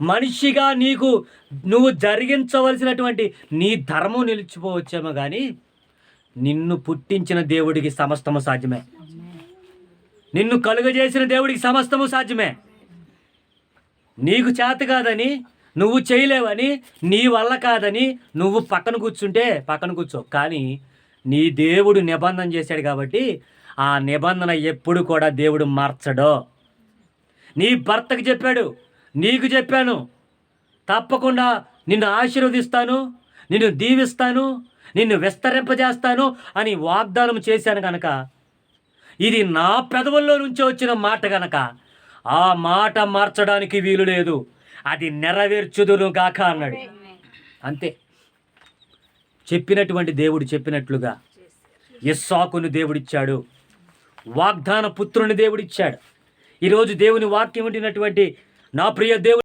మనిషిగా నువ్వు జరిగించవలసినటువంటి నీ ధర్మం నిలిచిపోవచ్చేమో కానీ నిన్ను పుట్టించిన దేవుడికి సమస్తము సాధ్యమే. నిన్ను కలుగజేసిన దేవుడికి సమస్తము సాధ్యమే. నీకు చేత కాదని, నువ్వు చేయలేవని, నీ వల్ల కాదని నువ్వు పక్కన కూర్చుంటే పక్కన కూర్చో. కానీ నీ దేవుడు నిబంధన చేశాడు కాబట్టి ఆ నిబంధన ఎప్పుడు కూడా దేవుడు మార్చడో. నీ భర్తకు చెప్పాడు, నీకు చెప్పాను, తప్పకుండా నిన్ను ఆశీర్వదిస్తాను, నిన్ను దీవిస్తాను, నిన్ను విస్తరింపజేస్తాను అని వాగ్దానం చేశాను కనుక, ఇది నా పెదవుల్లో నుంచి వచ్చిన మాట కనుక ఆ మాట మార్చడానికి వీలు లేదు. అది నెరవేర్చుదును గాక అన్నాడు. అంతే. చెప్పినటువంటి దేవుడు చెప్పినట్లుగా ఇస్సాకును దేవుడిచ్చాడు, వాగ్దాన పుత్రుని దేవుడిచ్చాడు. ఈరోజు దేవుని వాక్యం వింటున్నటువంటి నా ప్రియ దేవుడు